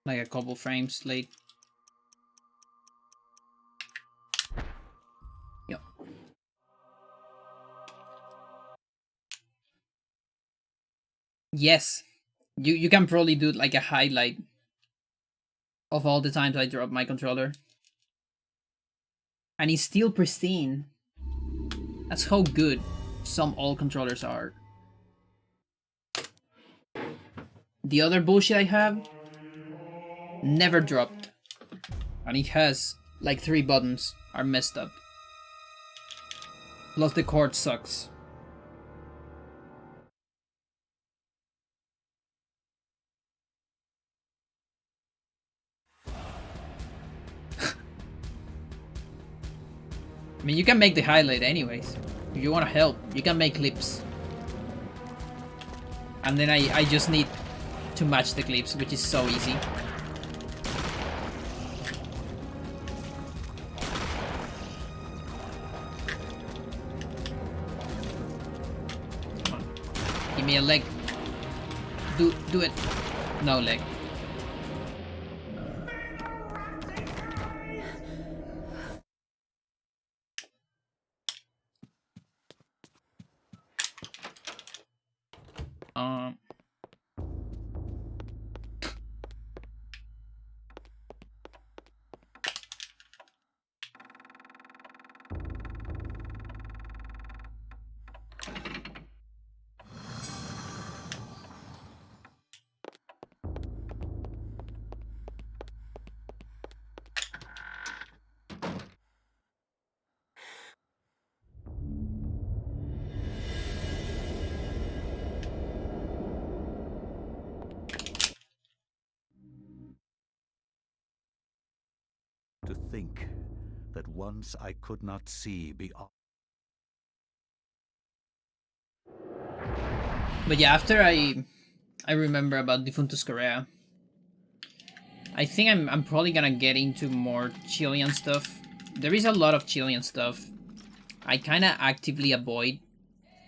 Like a couple frames late. Yep. Yes. You can probably do like a highlight of all the times I drop my controller. And it's still pristine. That's how good some old controllers are. The other bullshit I have never dropped. And it has like 3 buttons are messed up. Plus the cord sucks. I mean, you can make the highlight anyways. If you want to help, you can make clips. And then I just need to match the clips, which is so easy. Come on. Give me a leg. Do it. No leg. Um To think that once I could not see beyond. But yeah, after I remember about Defuntus Correa, I think I'm probably gonna get into more Chilean stuff. There is a lot of Chilean stuff I kinda actively avoid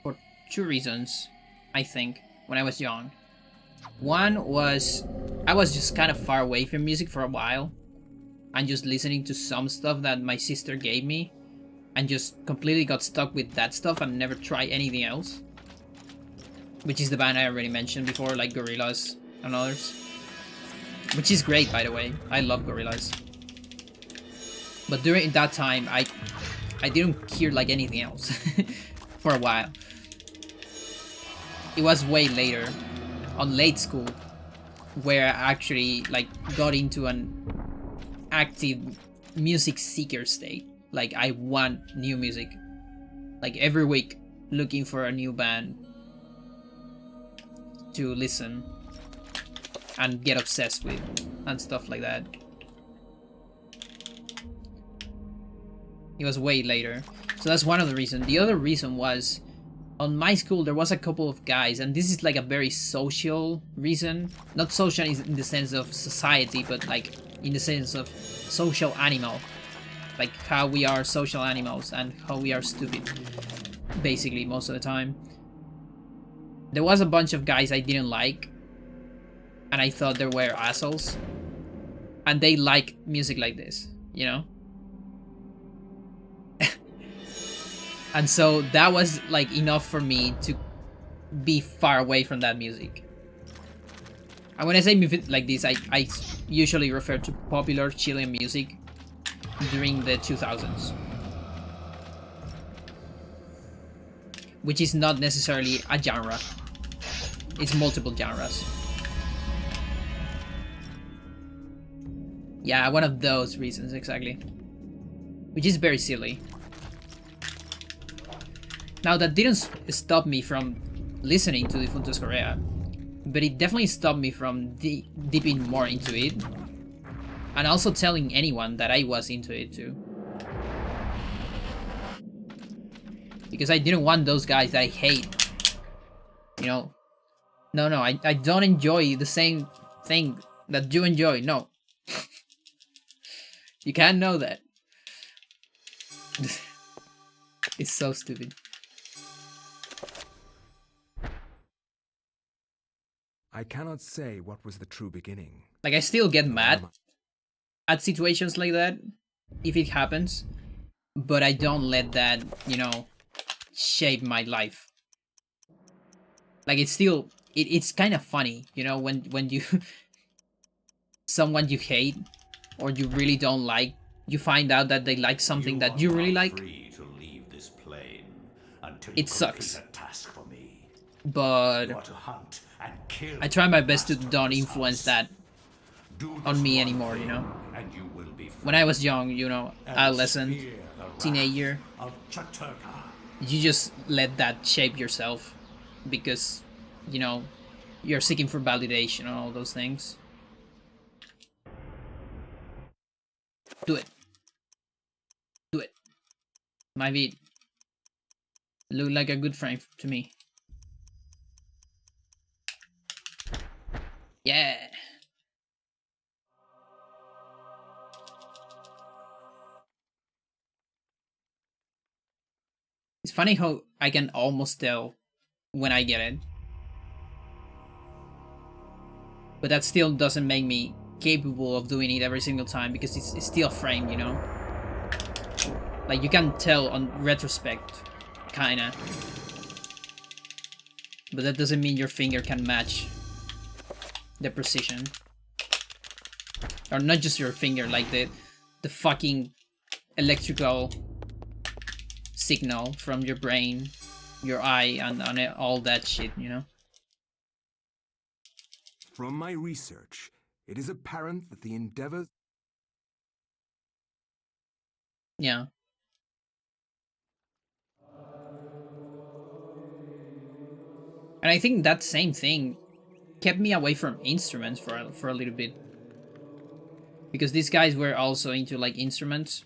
for 2 reasons, I think, when I was young. One was I was just kind of far away from music for a while and just listening to some stuff that my sister gave me and just completely got stuck with that stuff and never tried anything else. Which is the band I already mentioned before, like Gorillaz and others. Which is great, by the way. I love Gorillaz. But during that time, I didn't hear like anything else for a while. It was way later, on late school, where I actually like got into an active music seeker state. Like I want new music. Like every week looking for a new band to listen and get obsessed with and stuff like that. It was way later. So that's one of the reasons. The other reason was on my school there was a couple of guys, and this is like a very social reason. Not social in the sense of society, but like in the sense of social animal. Like how we are social animals and how we are stupid. Basically, most of the time. There was a bunch of guys I didn't like. And I thought they were assholes. And they like music like this, you know? And so that was like enough for me to be far away from that music. And when I say music like this, I usually refer to popular Chilean music during the 2000s. Which is not necessarily a genre. It's multiple genres. Yeah, one of those reasons, exactly. Which is very silly. Now, that didn't stop me from listening to Defuntus Correa, but it definitely stopped me from dipping more into it, and also telling anyone that I was into it too. Because I didn't want those guys that I hate. You know? No, I don't enjoy the same thing that you enjoy. No. You can't know that. It's so stupid. I cannot say what was the true beginning. Like, I still get mad at situations like that, if it happens, but I don't let that, you know, shape my life. Like, it's still, it's kind of funny, you know, when you, someone you hate, or you really don't like, you find out that they like something that you really like. Free to leave this plane until It sucks. complete a task for me. But You are to hunt and kill I try my best to master of don't this influence house. that Do on this me one anymore, thing, you know? and you will be free. When I was young, you know, And adolescent, spear the wrath teenager, of Chaturka. you just let that shape yourself because, you know, you're seeking for validation and all those things. Do it. Do it. My beat. Look like a good friend to me. Yeah. It's funny how I can almost tell when I get it. But that still doesn't make me capable of doing it every single time because it's still a frame, you know? Like, you can tell on retrospect, kinda. But that doesn't mean your finger can match the precision. Or not just your finger, like the fucking electrical signal from your brain, your eye, and all that shit, you know? From my research, it is apparent that the endeavors... Yeah. And I think that same thing kept me away from instruments for a little bit. Because these guys were also into, like, instruments.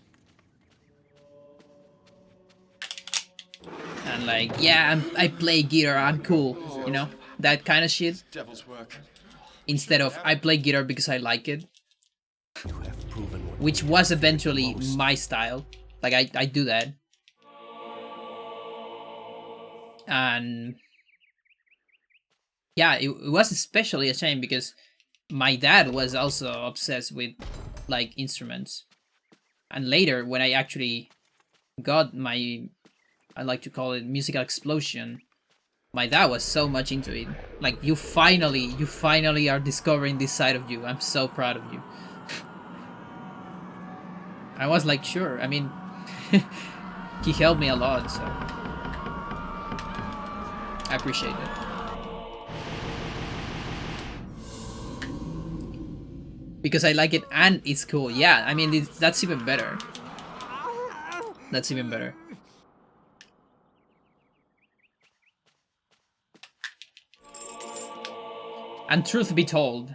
And like, yeah, I play guitar, I'm cool, you know? That kind of shit. Devil's work. Instead of, I play guitar because I like it. You have proven what Which was eventually my style. Like, I do that. And yeah, it was especially a shame because my dad was also obsessed with, like, instruments. And later, when I actually got my, I like to call it, musical explosion, my dad was so much into it. Like, you finally are discovering this side of you. I'm so proud of you. I was like, sure. I mean, he helped me a lot, so I appreciate it. Because I like it and it's cool. Yeah, I mean, that's even better. That's even better. And truth be told,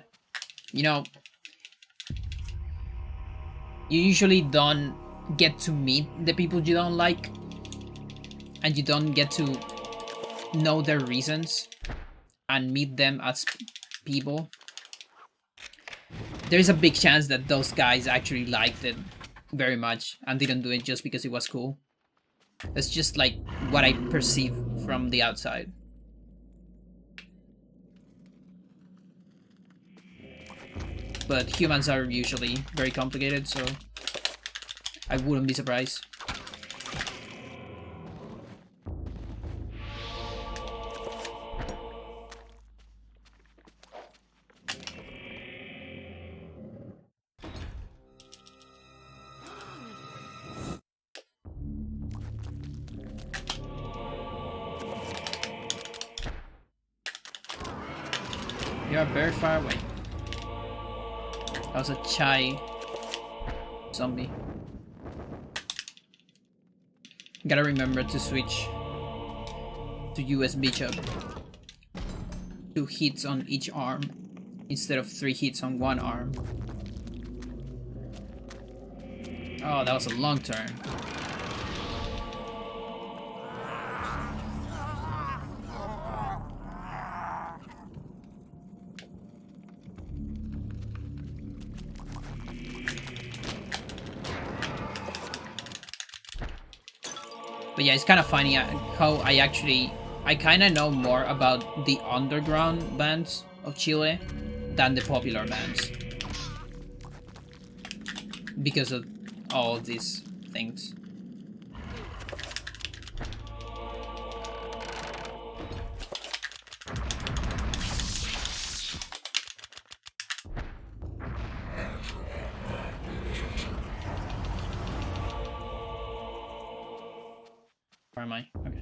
you know, you usually don't get to meet the people you don't like, and you don't get to know their reasons and meet them as people. There's a big chance that those guys actually liked it very much and didn't do it just because it was cool. That's just like what I perceive from the outside. But humans are usually very complicated, so I wouldn't be surprised. You are very far away. That was a chai zombie. Gotta remember to switch to USB chop. 2 hits on each arm instead of 3 hits on one arm. Oh, that was a long turn. But yeah, it's kind of funny how I kind of know more about the underground bands of Chile than the popular bands. Because of all of these things. Where am I? Okay.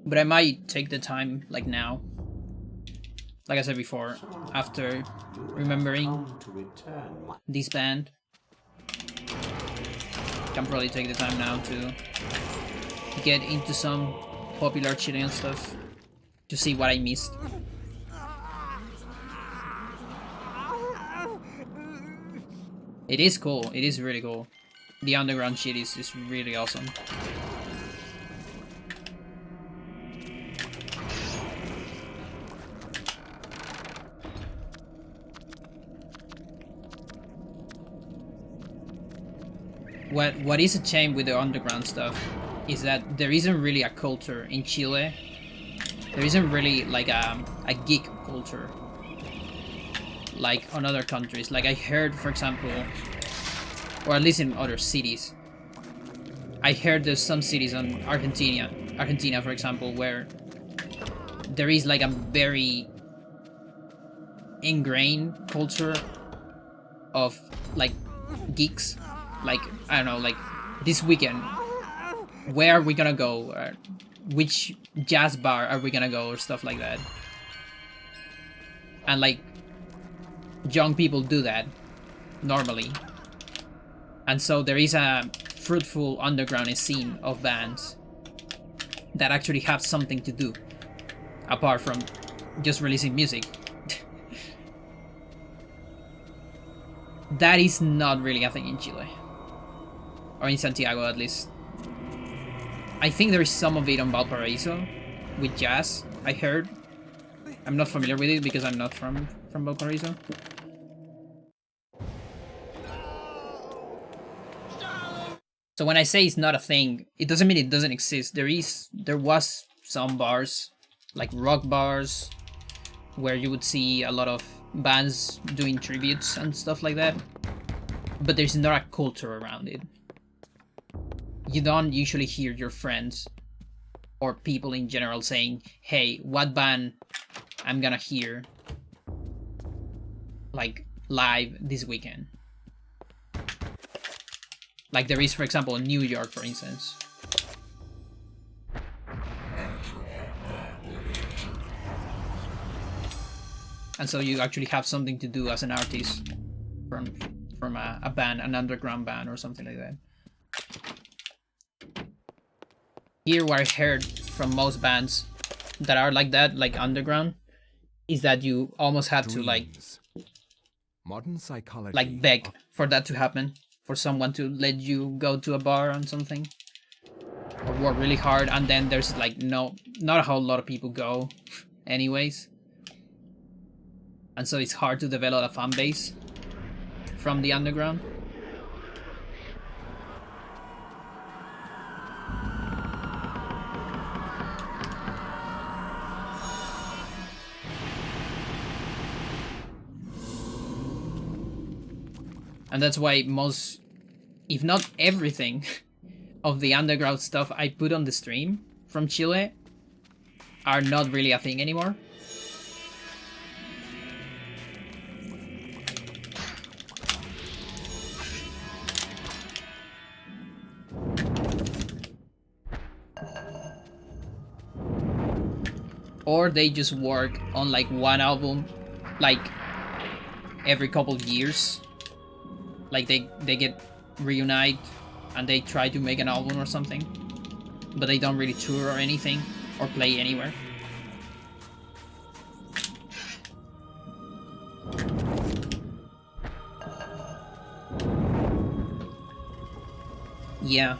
But I might take the time, like now. Like I said before, after remembering this band, can probably take the time now to get into some popular Chilean stuff to see what I missed. It is cool. It is really cool. The underground shit is really awesome. What is a shame with the underground stuff is that there isn't really a culture in Chile. There isn't really like a geek culture like on other countries. Like I heard, for example, or at least in other cities, I heard there's some cities on Argentina, for example, where there is like a very ingrained culture of like geeks. Like, I don't know, like this weekend, where are we gonna go? Which jazz bar are we gonna go? Or stuff like that. And like, young people do that normally. And so there is a fruitful underground scene of bands that actually have something to do apart from just releasing music. That is not really a thing in Chile. Or in Santiago, at least. I think there is some of it on Valparaiso with jazz, I heard. I'm not familiar with it because I'm not from Valparaiso. So when I say it's not a thing, it doesn't mean it doesn't exist. There was some bars, like rock bars, where you would see a lot of bands doing tributes and stuff like that. But there's not a culture around it. You don't usually hear your friends or people in general saying, hey, what band I'm gonna hear like live this weekend. Like there is, for example, in New York, for instance. And so you actually have something to do as an artist from a band, an underground band or something like that. Here, what I heard from most bands that are like that, like underground, is that you almost have to like modern psychology, like beg for that to happen, for someone to let you go to a bar and something, or work really hard, and then there's like not a whole lot of people go, anyways, and so it's hard to develop a fan base from the underground. And that's why most, if not everything, of the underground stuff I put on the stream from Chile are not really a thing anymore. Or they just work on like one album, like every couple of years. Like they get reunite and they try to make an album or something, but they don't really tour or anything or play anywhere. Yeah.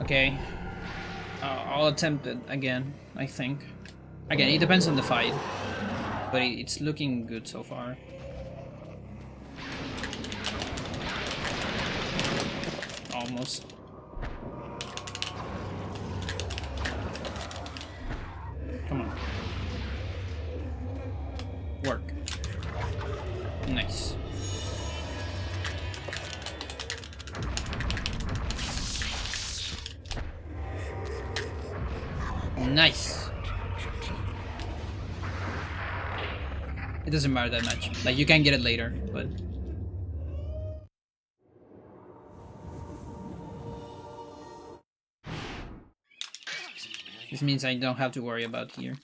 Okay. I'll attempt it again, I think. Again, it depends on the fight. But it's looking good so far. Almost. Come on. Work. Nice. Nice. It doesn't matter that much. Like, you can get it later, but... This means I don't have to worry about here.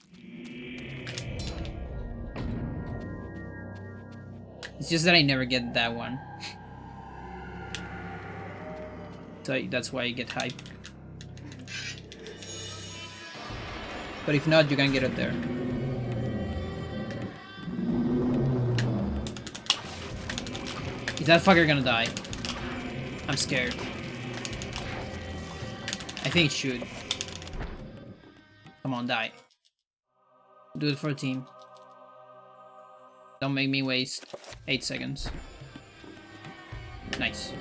It's just that I never get that one. So that's why I get hype. But if not, you can get it there. Is that fucker gonna die? I'm scared. I think it should. Come on, die. Do it for a team. Don't make me waste 8 seconds. Nice.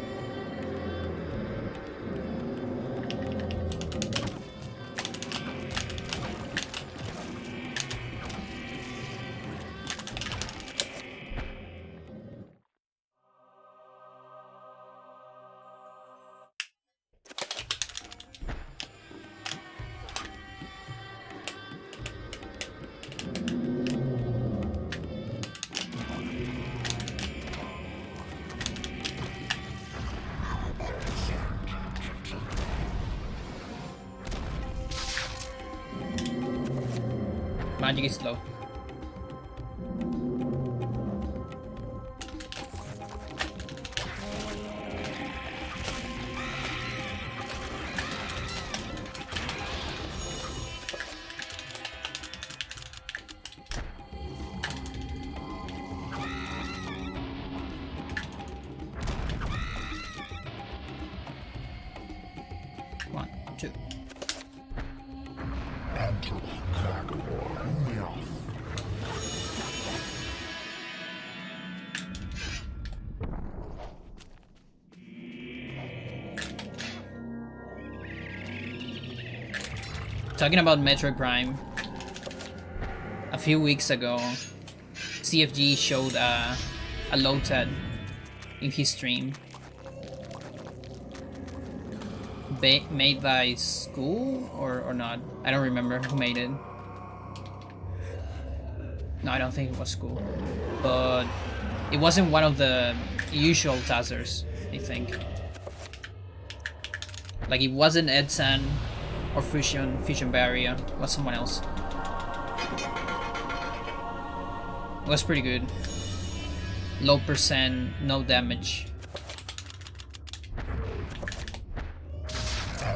Magic is slow. One, two. Talking about Metroid Prime, a few weeks ago, CFG showed a load TED in his stream. Made by school or not? I don't remember who made it. No, I don't think it was school. But it wasn't one of the usual Tazers, I think. Like, it wasn't Edsan or Fusion Barrier. It was someone else. It was pretty good. Low percent, no damage.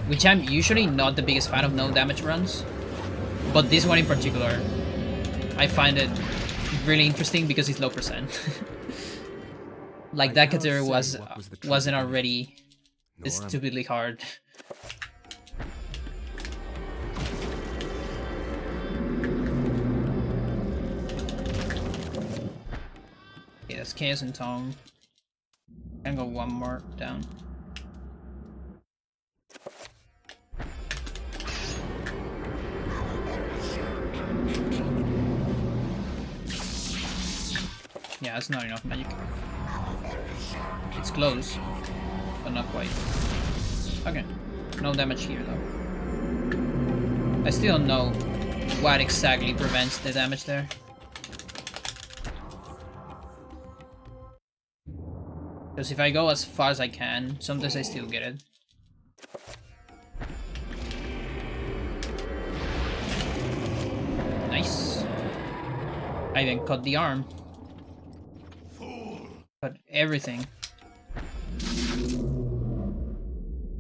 Which I'm usually not the biggest fan of no damage runs. But this one in particular, I find it really interesting because it's low percent. Like, that category wasn't already stupidly hard. Okay, that's Chaos and Tongue. Can go one more down. Yeah, that's not enough magic. It's close, but not quite. Okay, no damage here though. I still don't know what exactly prevents the damage there. Because if I go as far as I can, sometimes I still get it. Nice. I even cut the arm. Cut everything.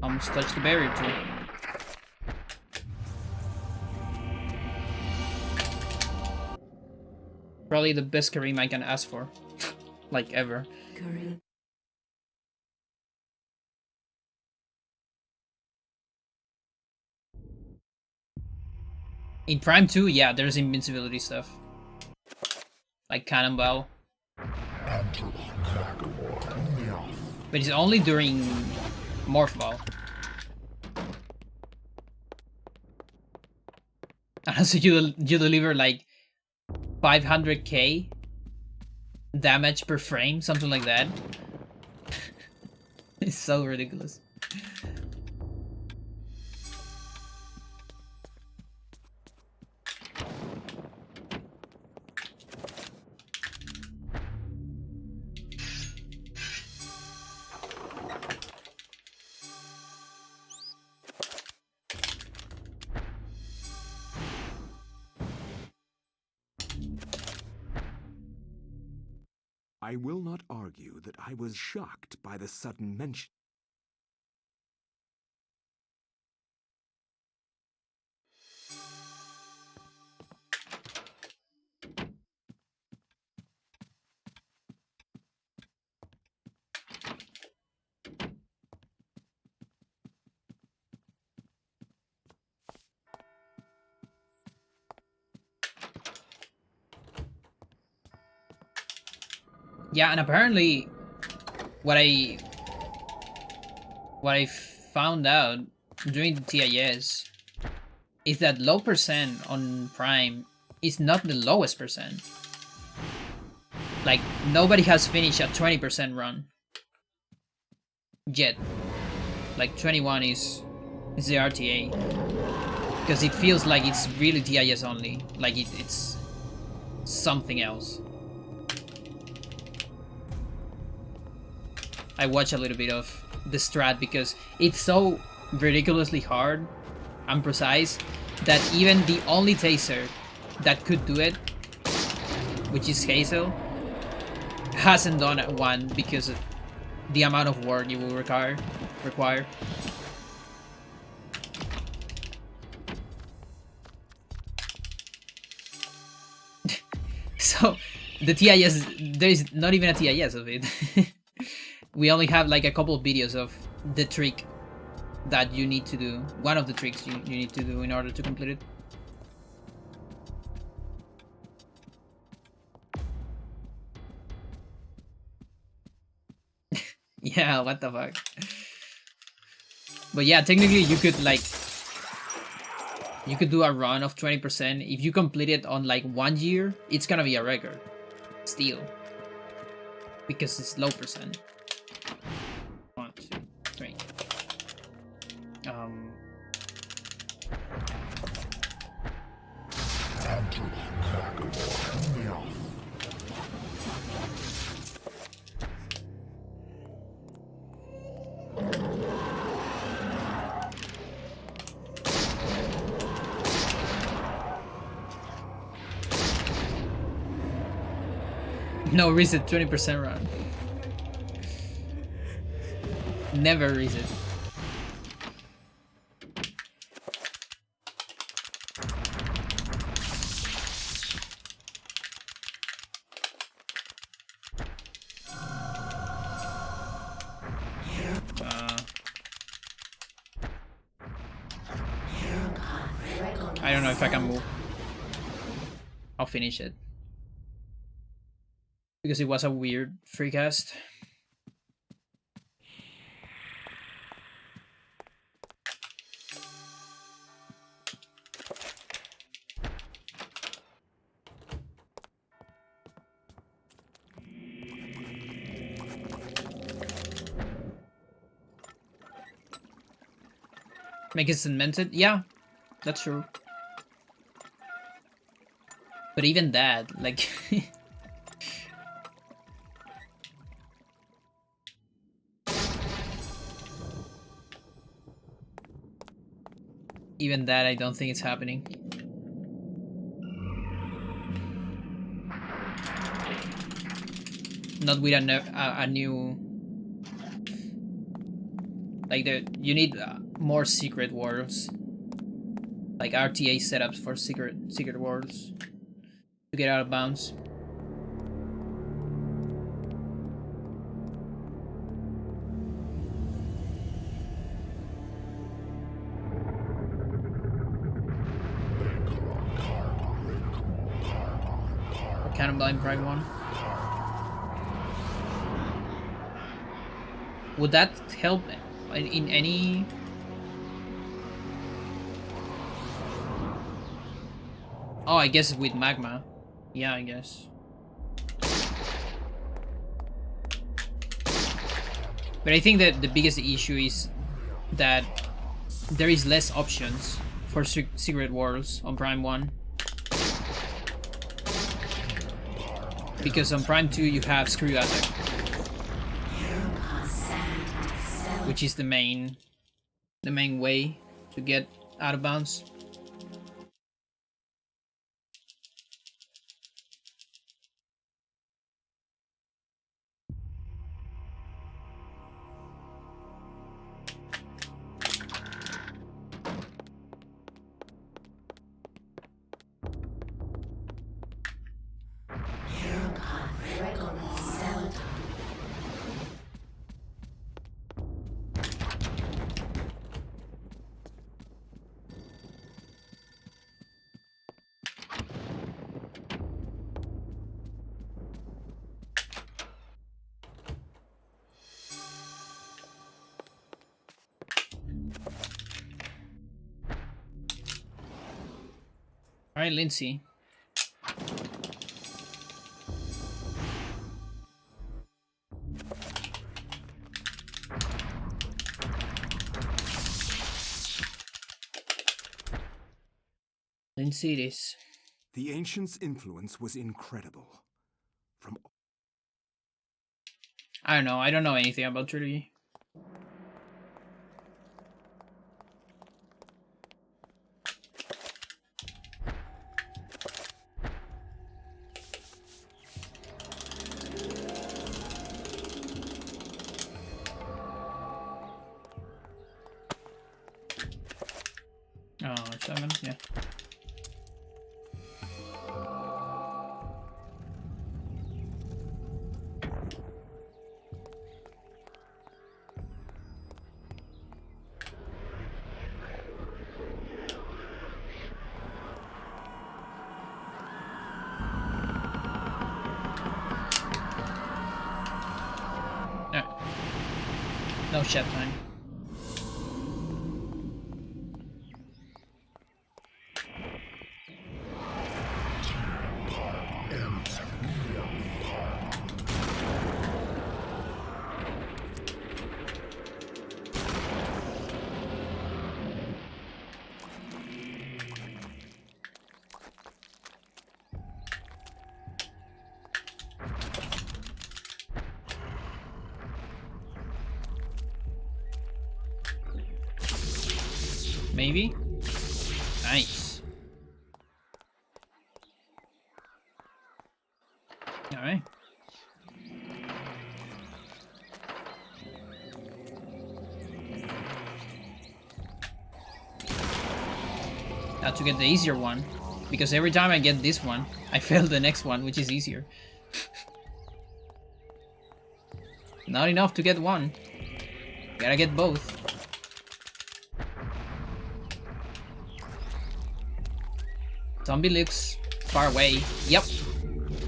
Almost touched the barrier too. Probably the best Kareem I can ask for. Like, ever. Kareem. In Prime 2, yeah, there's invincibility stuff. Like Cannonball. But it's only during Morph Ball. And also you deliver like 500k damage per frame, something like that. It's so ridiculous. I will not argue that I was shocked by the sudden mention. Yeah, and apparently what I found out during the TIS is that low percent on Prime is not the lowest percent. Like, nobody has finished a 20% run yet. Like, 21 is the RTA. Because it feels like it's really TIS only. Like, it's something else. I watch a little bit of the strat because it's so ridiculously hard and precise that even the only taser that could do it, which is Hazel, hasn't done one because of the amount of work you will require. So the TIS, there is not even a TIS of it. We only have like a couple of videos of the trick that you need to do. One of the tricks you need to do in order to complete it. Yeah, what the fuck. But yeah, technically you could do a run of 20%. If you complete it on like 1 year, it's gonna be a record. Still. Because it's low percent. 1, 2, 3. No reset 20% run. Never reset. I don't know if I can move. I'll finish it. Because it was a weird free cast. Make it cemented? Yeah, that's true. But even that, like... even that, I don't think it's happening. Not with a new... Like, you need more secret worlds. Like RTA setups for secret worlds. To get out of bounds. Cannonball in Prime 1. Would that help in any... Oh, I guess with magma. Yeah, I guess. But I think that the biggest issue is that there is less options for secret worlds on Prime 1. Because on Prime 2 you have Screw Attack, which is the main way to get out of bounds. Alright, Lindsey. Lindsey it is. The ancients' influence was incredible. From I don't know. I don't know anything about Trilogy. Oh, 7, yeah. No chat time. Maybe? Nice. Alright. Now to get the easier one, because every time I get this one, I fail the next one, which is easier. Not enough to get one. Gotta get both. Zombie looks far away. Yep.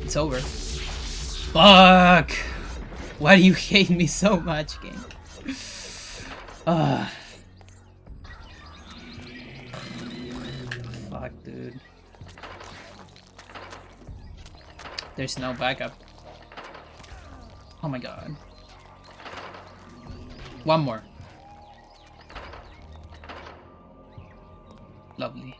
It's over. Fuck! Why do you hate me so much, game? Fuck, dude. There's no backup. Oh my god. One more. Lovely.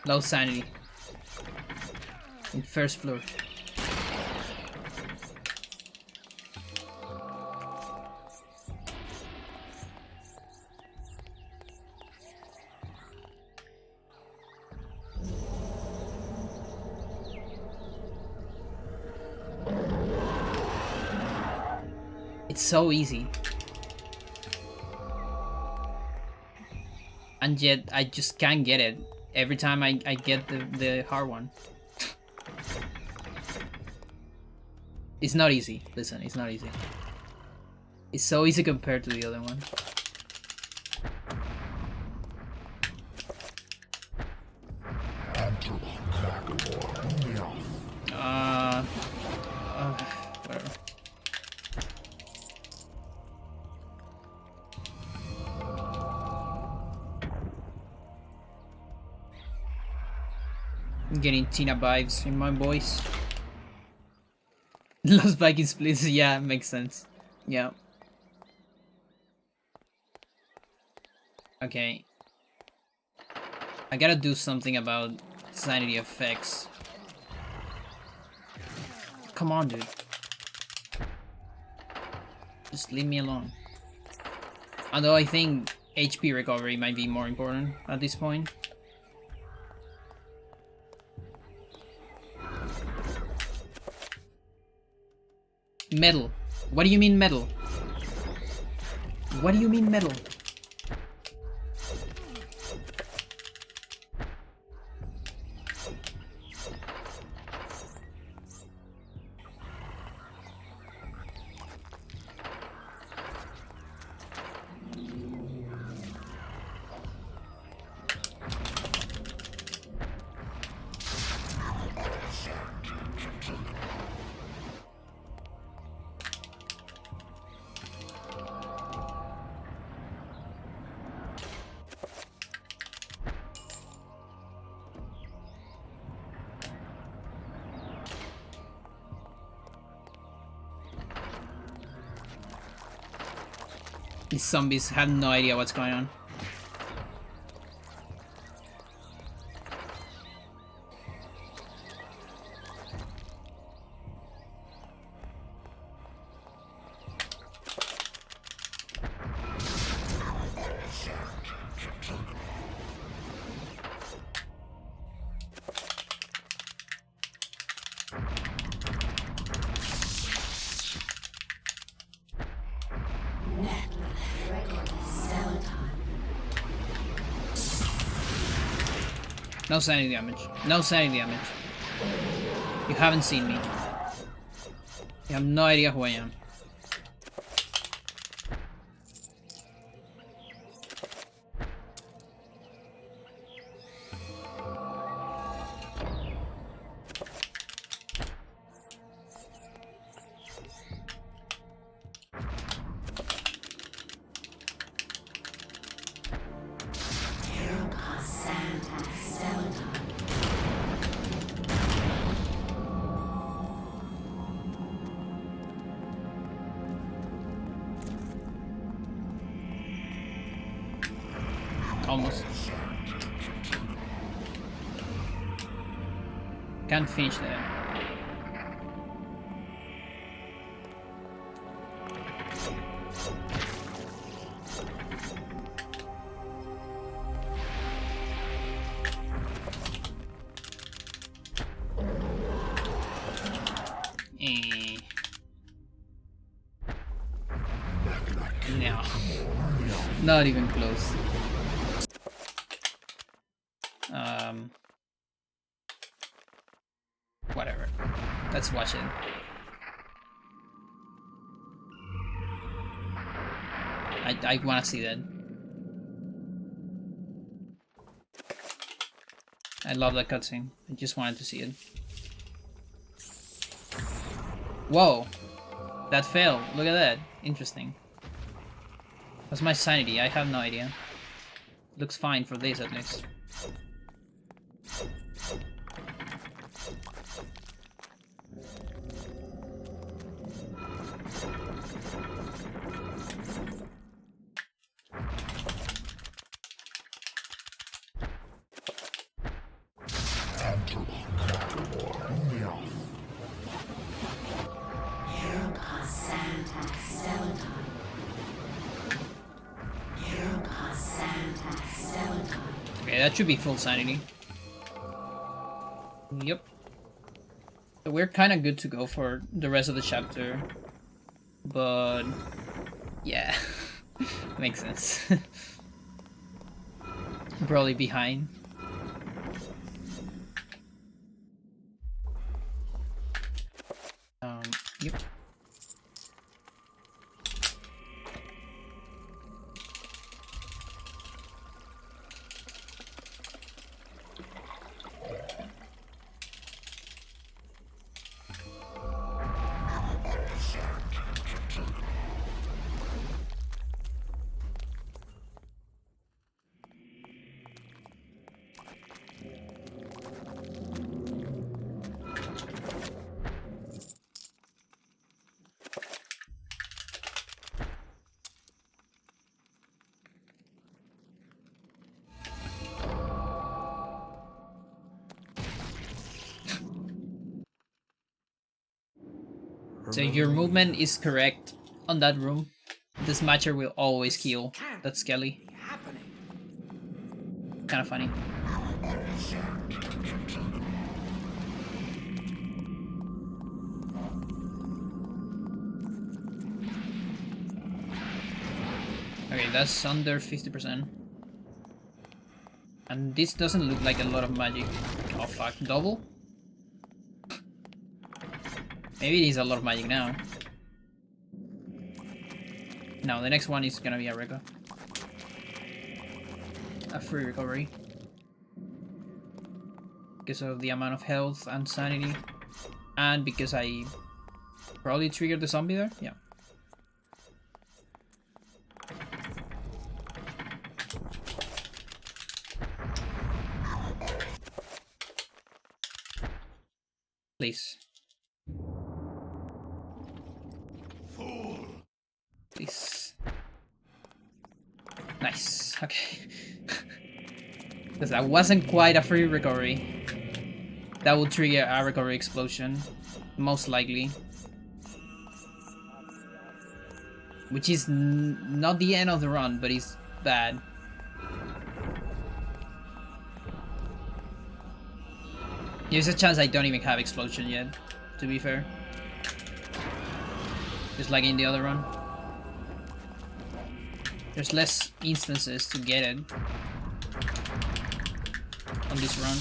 Low sanity. In first floor. It's so easy. And yet I just can't get it. Every time I get the hard one. It's not easy. Listen, it's not easy. It's so easy compared to the other one. Whatever. I'm getting Tina vibes in my voice. Lost Vikings, please. Yeah, makes sense. Yeah. Okay. I gotta do something about sanity effects. Come on, dude. Just leave me alone. Although I think HP recovery might be more important at this point. Metal. What do you mean metal? What do you mean metal? These zombies have no idea what's going on. No sanity damage. No sanity damage. You haven't seen me. You have no idea who I am. Almost. Can't finish that. No. Not even close. Whatever. Let's watch it. I wanna see that. I love that cutscene. I just wanted to see it. Whoa! That failed. Look at that. Interesting. What's my sanity? I have no idea. Looks fine for this at least. Okay, that should be full sanity. Yep. So we're kind of good to go for the rest of the chapter. But yeah, makes sense. Probably behind. Yep. So if your movement is correct on that room, the Smatcher will always kill that Skelly. Kind of funny. Okay, that's under 50%. And this doesn't look like a lot of magic. Oh fuck, double? Maybe it is a lot of magic now. No, the next one is gonna be a record. A free recovery. Because of the amount of health and sanity. And because I probably triggered the zombie there? Yeah. Please. Please. Nice. Okay. Because that wasn't quite a free recovery. That will trigger a recovery explosion. Most likely. Which is not the end of the run, but it's bad. There's a chance I don't even have explosion yet, to be fair. Just like in the other run. There's less instances to get it on this run.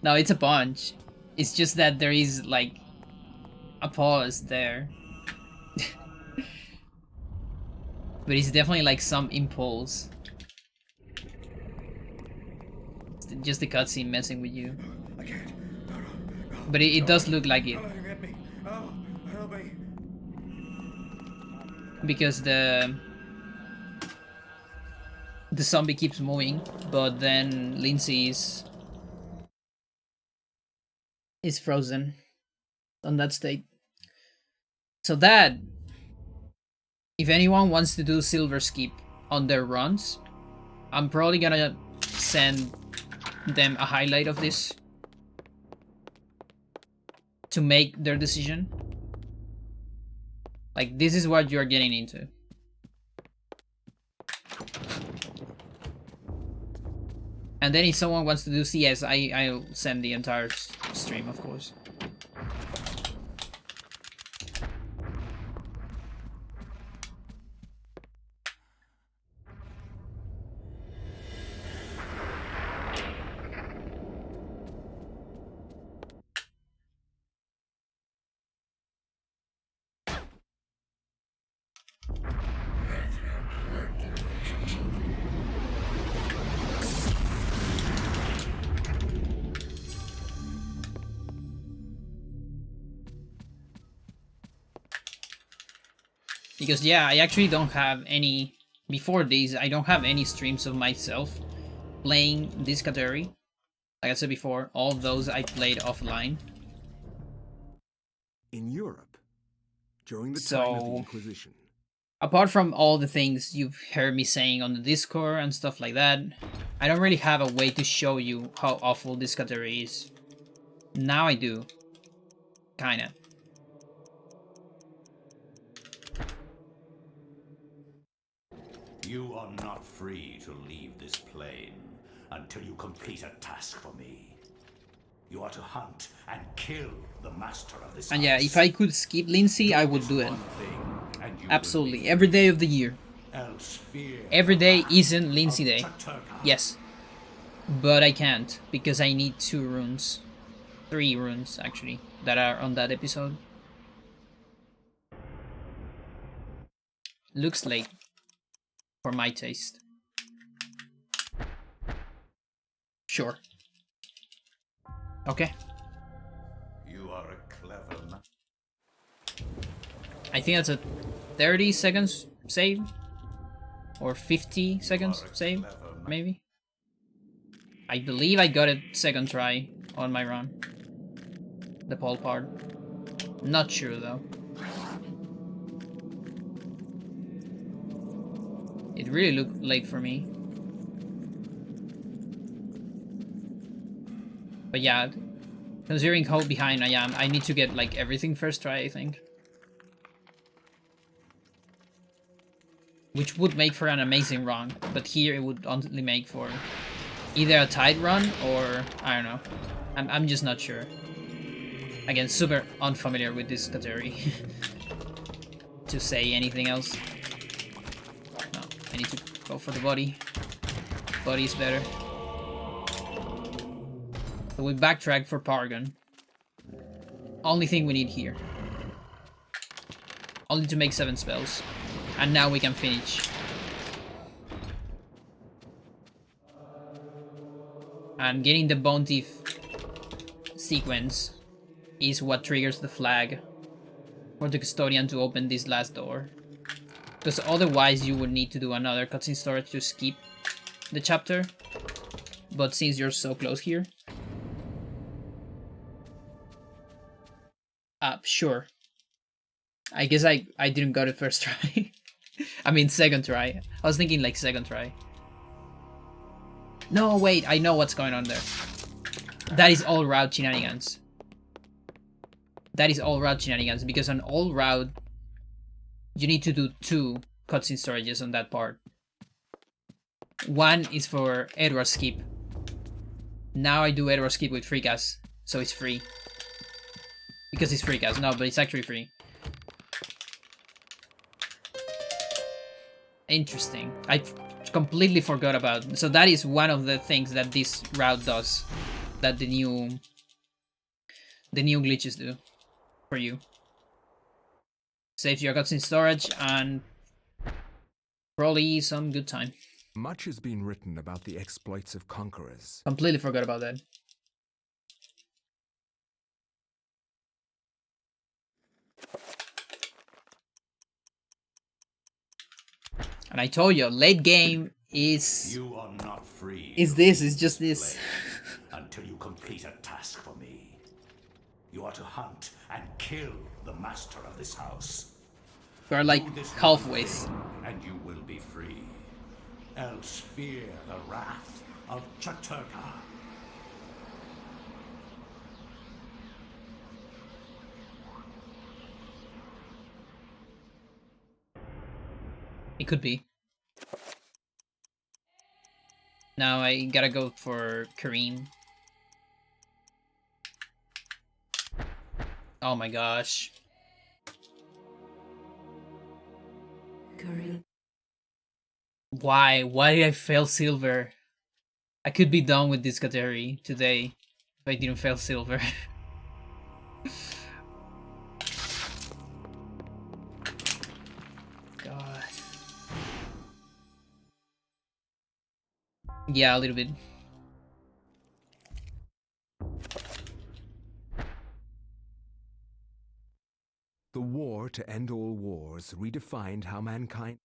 No, it's a bunch. It's just that there is like a pause there. But it's definitely like some impulse. It's just the cutscene messing with you. But it does look like it. Because the zombie keeps moving, but then Lindsey is frozen on that state. So that, if anyone wants to do Silver Skip on their runs, I'm probably gonna send them a highlight of this to make their decision. Like, this is what you're getting into. And then if someone wants to do CS, I'll send the entire stream, of course. Because yeah, I actually don't have any, before this, I don't have any streams of myself playing this category. Like I said before, all of those I played offline. In Europe, during the time of the Inquisition. Apart from all the things you've heard me saying on the Discord and stuff like that, I don't really have a way to show you how awful this category is. Now I do. Kinda. You are not free to leave this plane until you complete a task for me. You are to hunt and kill the master of this And yeah, house. if I could skip Lindsey, I would do it. Absolutely. Every day of the year. Every day isn't Lindsey Day. Yes. But I can't, because I need 2 runes. 3 runes, actually, that are on that episode. Looks late. For my taste. Sure. Okay. You are a clever man. I think that's a 30 seconds save. Or 50 seconds save, maybe. I believe I got it second try on my run. The pole part. Not sure though. It really looked late for me. But yeah, considering how behind I am, I need to get like everything first try, I think. Which would make for an amazing run, but here it would only make for either a tight run or, I don't know. I'm just not sure. Again, super unfamiliar with this category to say anything else. No, I need to go for the body. Body is better. So we backtrack for Paragon. Only thing we need here. Only to make 7 spells. And now we can finish. And getting the Bone Thief sequence is what triggers the flag for the Custodian to open this last door. Because otherwise you would need to do another cutscene storage to skip the chapter. But since you're so close here... sure. I guess I didn't got it first try. I mean second try. I was thinking like second try. No, wait, I know what's going on there. That is all route shenanigans. That is all route shenanigans, because on all route, you need to do 2 cutscene storages on that part. One is for Edward Skip. Now I do Edward Skip with free gas, so it's free. Because it's free gas, no, but it's actually free. Interesting. I completely forgot about. So that is one of the things that this route does, that the new glitches do for you. Saves your cutscene storage and probably some good time. Much has been written about the exploits of conquerors. Completely forgot about that. And I told you, late game is... You are not free. Is this, it's just this. Until you complete a task for me. You are to hunt and kill the master of this house. We're like halfway. And you will be free. Else fear the wrath of Chaturka. It could be. Now I gotta go for Kareem. Oh my gosh. Kareem. Why? Why did I fail silver? I could be done with this category today if I didn't fail silver. God. Yeah, a little bit. The war to end all wars redefined how mankind...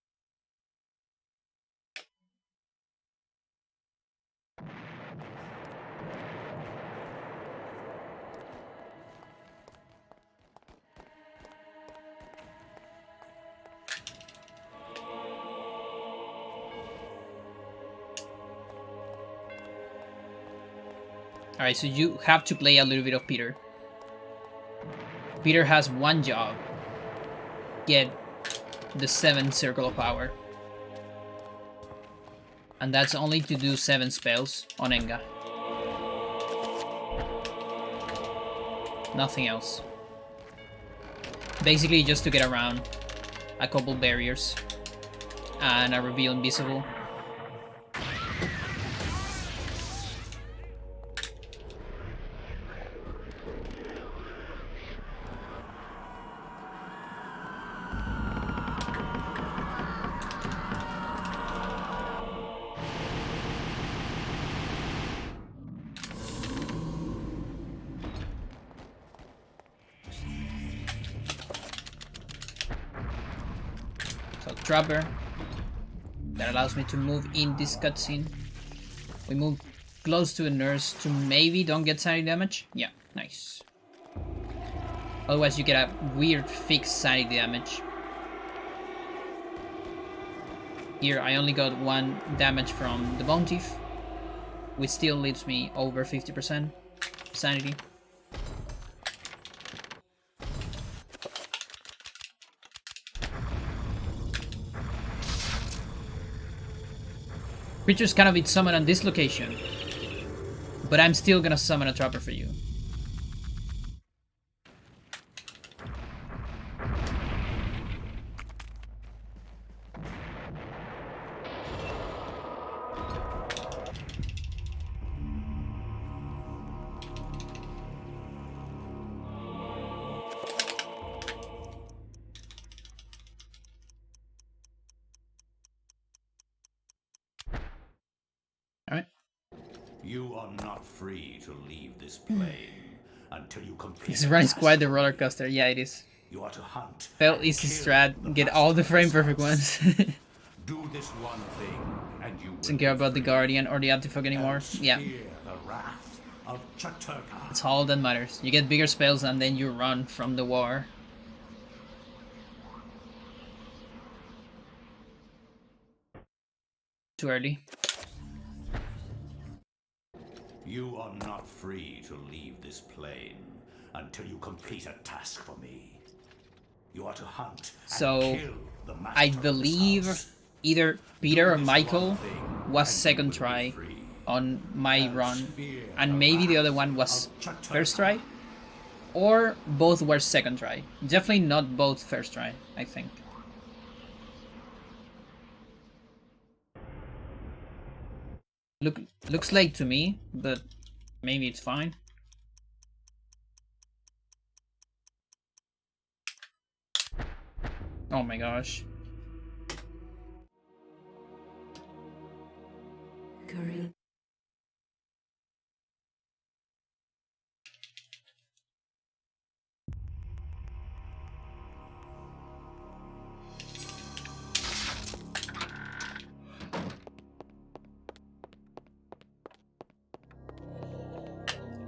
Alright, so you have to play a little bit of Peter. Peter has one job. Get the 7th Circle of Power. And that's only to do 7 spells on Enga. Nothing else. Basically just to get around a couple barriers. And a reveal invisible. Trapper. That allows me to move in this cutscene. We move close to a nurse to maybe don't get sanity damage. Yeah, nice. Otherwise you get a weird fixed sanity damage. Here I only got 1 damage from the Bone Thief, which still leaves me over 50% sanity. Creatures cannot be summoned on this location, but I'm still gonna summon a Trapper for you. Alright. You are not free to leave this plane until you complete. This run is quite the roller coaster. Yeah, it is. You are to hunt. Fail easy strat, get all the frame perfect ones. Do this one thing, and you Doesn't care about the Guardian or the Artifact anymore. Yeah. the wrath of Chaturga. That's all that matters. You get bigger spells and then you run from the war. Too early. You are not free to leave this plane until you complete a task for me. You are to hunt So, and kill the master I of this believe house. either Peter or Do this Michael one thing, was and you second will be try free. on my run, Fear and maybe the other one was of Chaturga. first try, or both were second try. Definitely not both first try, I think. Looks late to me, but maybe it's fine. Oh my gosh. Curry.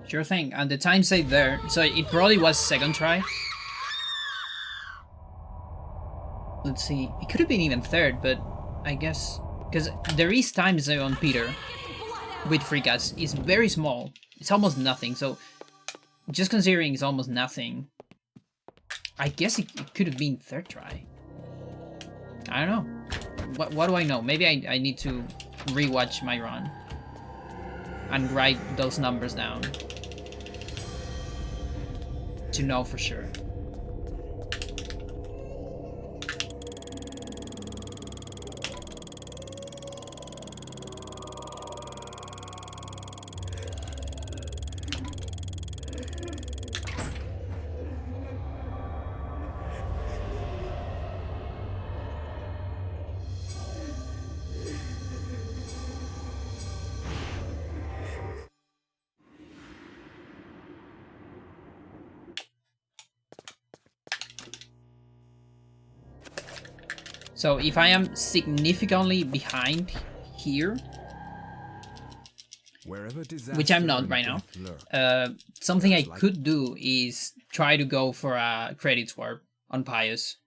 Sure thing, and the time saved there, so it probably was second try. Let's see, it could have been even third, but I guess... Because there is time save on Peter with free cast. It's very small. It's almost nothing, so just considering it's almost nothing, I guess it could have been third try. I don't know. What do I know? Maybe I need to rewatch my run and write those numbers down to know for sure. So if I am significantly behind here, which I'm not right now, something I could do is try to go for a credit swap on Pious.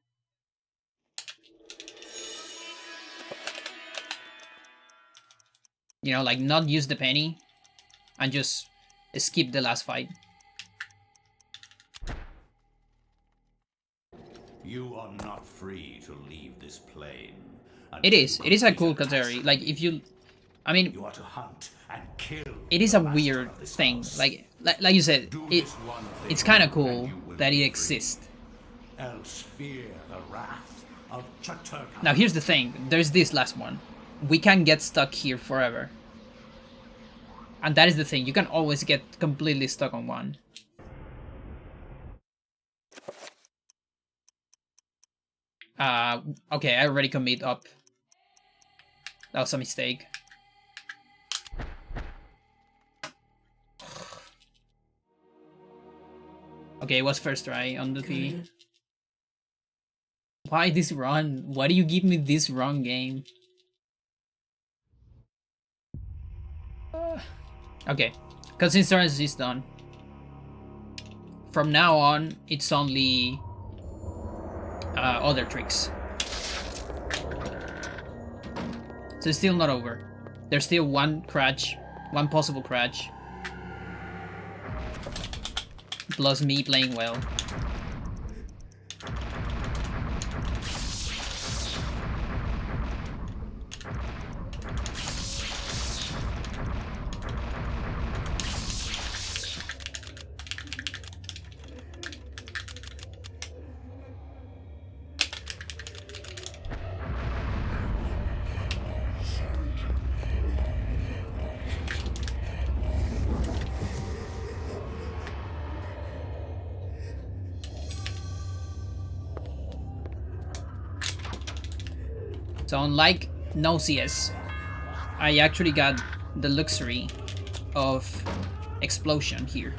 You know, like not use the penny and just skip the last fight. You are not free to leave this plane. It is a cool category. Like, if you, I mean, You are to hunt and kill. it is a weird thing. Like you said, it's kind of cool that it exists. Else fear the wrath of Chaturka. Now here's the thing. There's this last one. We can get stuck here forever. And that is the thing. You can always get completely stuck on one. Okay, I already commit up. That was a mistake. Okay, it was first try on the TV. Why this run? Why do you give me this wrong game? Okay, because insurance is done. From now on, it's only other tricks. So it's still not over. There's still one crash, one possible crash. Plus me playing well. So unlike no CS, I actually got the luxury of explosion here.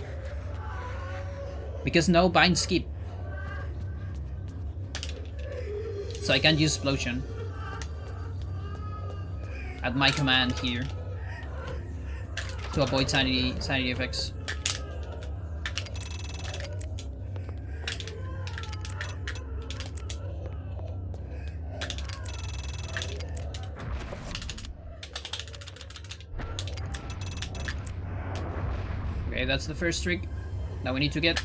Because no bind skip. So I can use explosion at my command here to avoid sanity effects. Okay, that's the first trick that we need to get.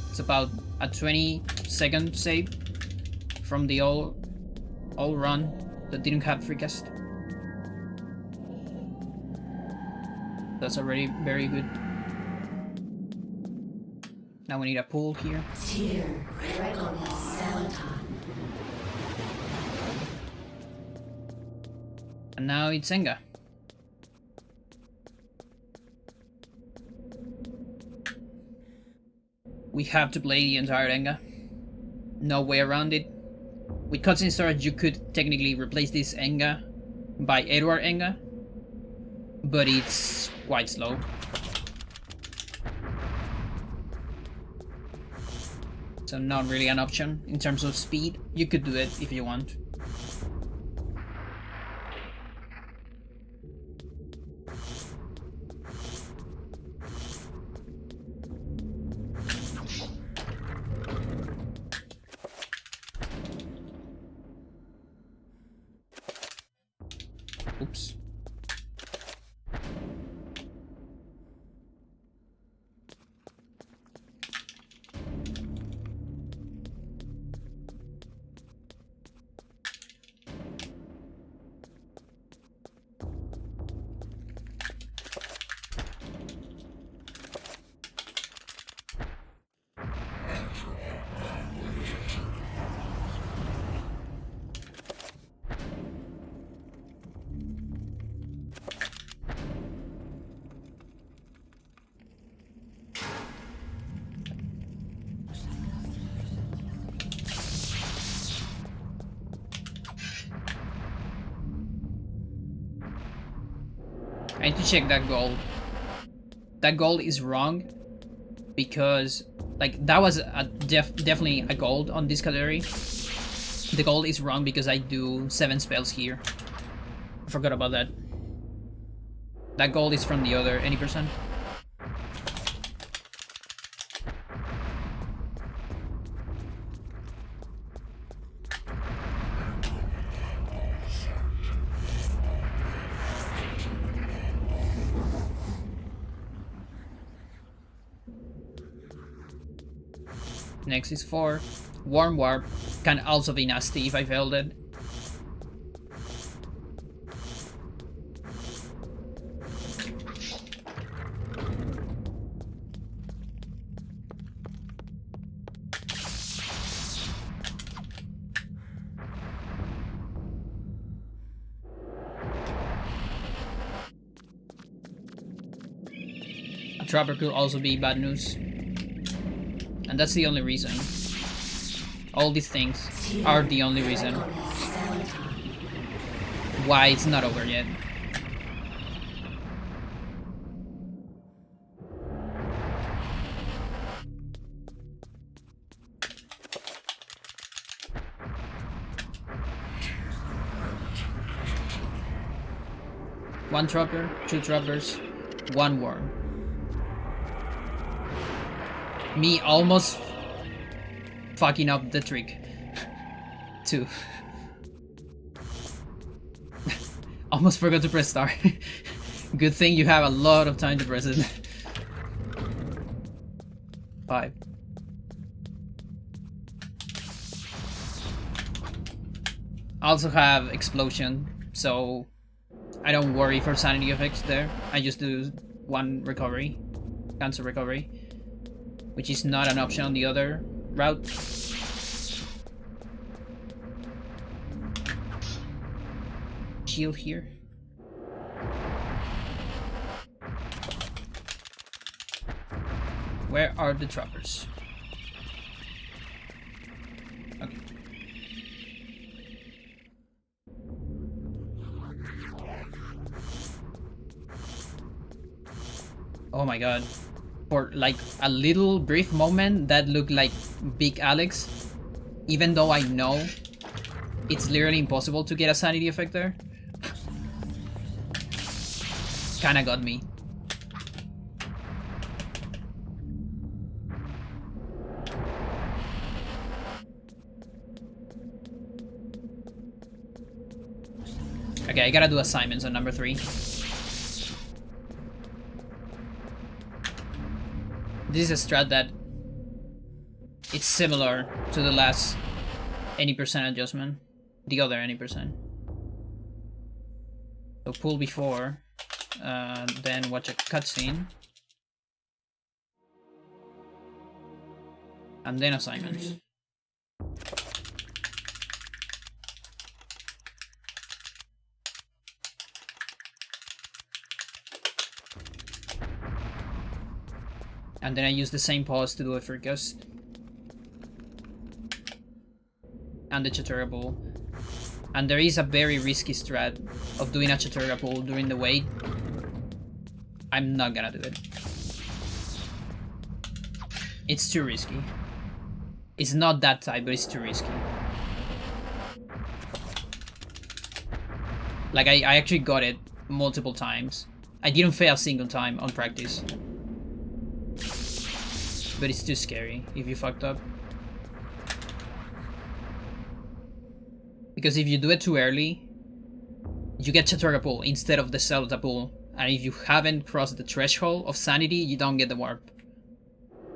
It's about a 20-second save from the all run that didn't have free cast. That's already very good. Now we need a pull here. And now it's Enga. We have to play the entire Enga. No way around it. With cutscene storage, you could technically replace this Enga by Edward Enga, but it's quite slow. So not really an option in terms of speed. You could do it if you want. Oops. I need to check that goal. That goal is wrong because, like, that was definitely a gold on this category. The goal is wrong because I do 7 spells here. I forgot about that. That goal is from the other any person. Next is 4. Warm Warp can also be nasty if I failed it. A Trapper could also be bad news. And that's the only reason. All these things are the only reason why it's not over yet. One Trapper, 2 Trappers, 1 Worm. Me almost fucking up the trick. 2. Almost forgot to press start. Good thing you have a lot of time to press it. 5. I also have Explosion, so I don't worry for sanity effects there. I just do 1 recovery, cancel recovery, which is not an option on the other route. Shield here. Where are the Trappers? Okay. Oh my god. For like a little brief moment that looked like Big Alex, even though I know it's literally impossible to get a sanity effect there. Kinda got me. Okay, I gotta do assignments on number 3. This is a strat that it's similar to the last any percent adjustment, the other any percent. So pull before, then watch a cutscene, and then assignments. And then I use the same pause to do a free gust. And the Chaturable. And there is a very risky strat of doing a Chaturable during the wait. I'm not gonna do it. It's too risky. It's not that tight, but it's too risky. Like, I actually got it multiple times. I didn't fail a single time on practice. But it's too scary if you fucked up. Because if you do it too early, you get Chaturable instead of the Celtapul. And if you haven't crossed the threshold of sanity, you don't get the warp.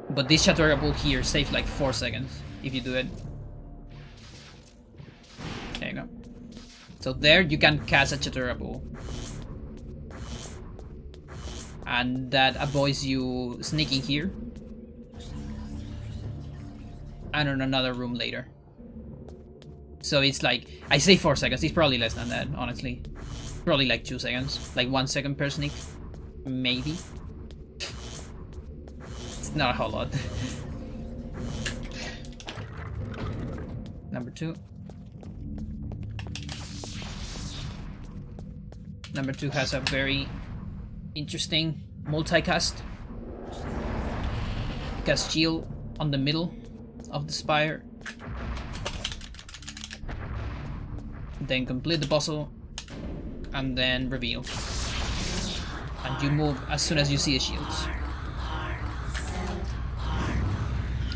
But this Chaturable here saves like 4 seconds if you do it. There you go. So there you can cast a Chaturable. And that avoids you sneaking here. And in another room later. So it's like, I say 4 seconds, it's probably less than that, honestly. Probably like 2 seconds, like 1 second per sneak, maybe. It's not a whole lot. Number 2. Number 2 has a very interesting multicast. Cast shield on the middle of the spire. Then complete the puzzle. And then reveal. And you move as soon as you see the shields.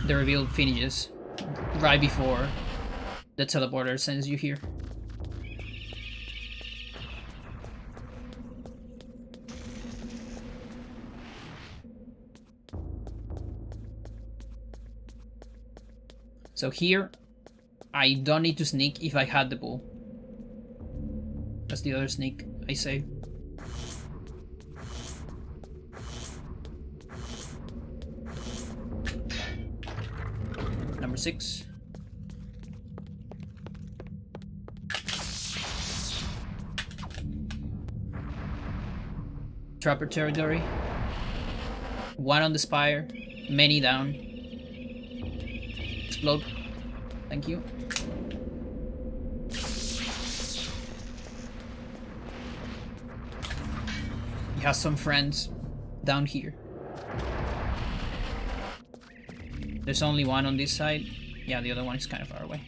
The reveal finishes right before the teleporter sends you here. So here, I don't need to sneak if I had the bull. That's the other sneak I say. Number 6. Trapper territory. 1 on the spire, many down. Explode. Thank you. He has some friends down here. There's only 1 on this side. Yeah, the other one is kind of far away.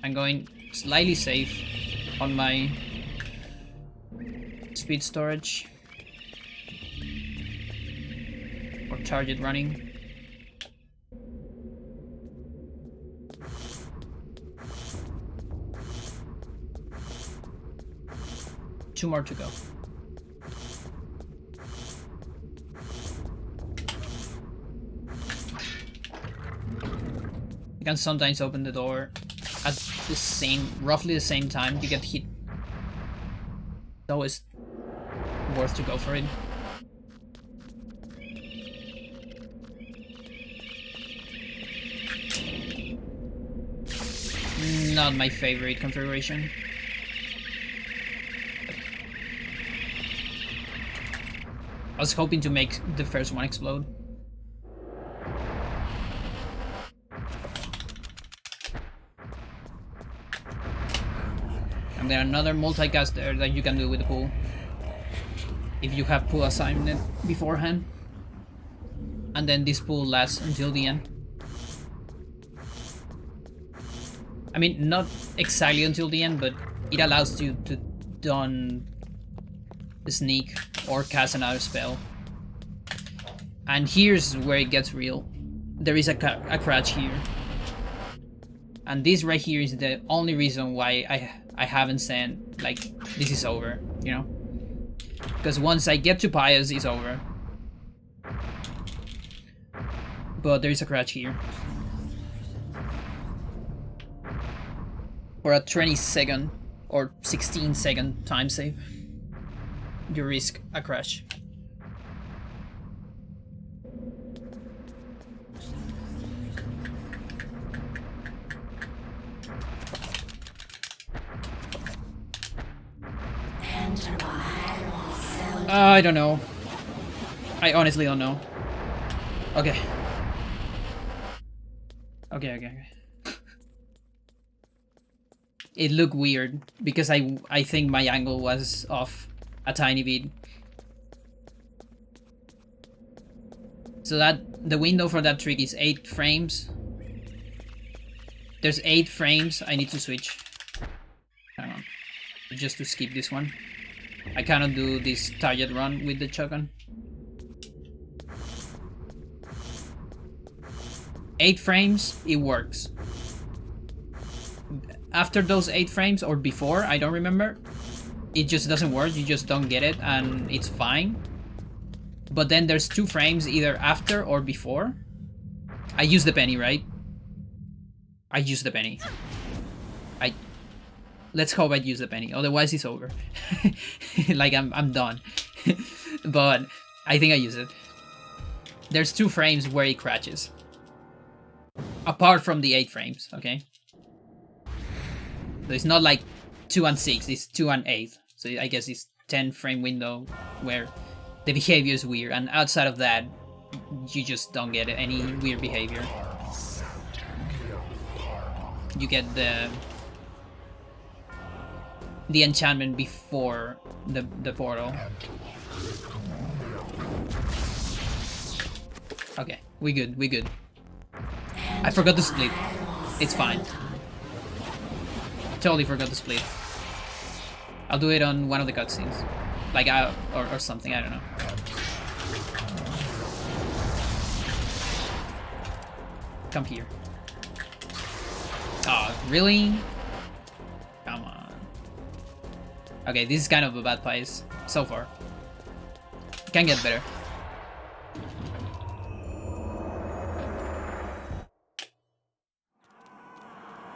I'm going slightly safe on my speed storage. Or target running. Two more to go. You can sometimes open the door at the roughly the same time. You get hit. It's always worth to go for it. Not my favorite configuration. I was hoping to make the first one explode. And there are another multicast there that you can do with the pool. If you have pool assignment beforehand. And then this pool lasts until the end. I mean, not exactly until the end, but it allows you to don't sneak or cast another spell. And here's where it gets real. There is a crouch here. And this right here is the only reason why I haven't said, like, this is over, you know? Because once I get to Pious, it's over. But there is a crouch here. For a 20-second or 16-second time save, you risk a crash. I don't know. I honestly don't know. Okay. Okay. It looked weird because I think my angle was off a tiny bit. So that the window for that trick is 8 frames. There's 8 frames. I need to switch. Hang on. Just to skip this one. I cannot do this target run with the shotgun. 8 frames, it works. After those 8 frames, or before, I don't remember, it just doesn't work, you just don't get it, and it's fine. But then there's 2 frames, either after or before. I use the penny, right? I use the penny. Let's hope I use the penny, otherwise it's over. Like, I'm done. But I think I use it. There's 2 frames where it crashes. Apart from the 8 frames, okay? So it's not like 2 and 6, it's 2 and 8. So I guess it's 10 frame window where the behavior is weird, and outside of that, you just don't get any weird behavior. You get the enchantment before the portal. Okay, we good. I forgot to split. It's fine. Totally forgot to split. I'll do it on one of the cutscenes. Like, or something, I don't know. Come here. Oh, really? Come on. Okay, this is kind of a bad Pious so far. Can get better.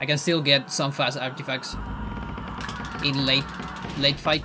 I can still get some fast artifacts in late fight.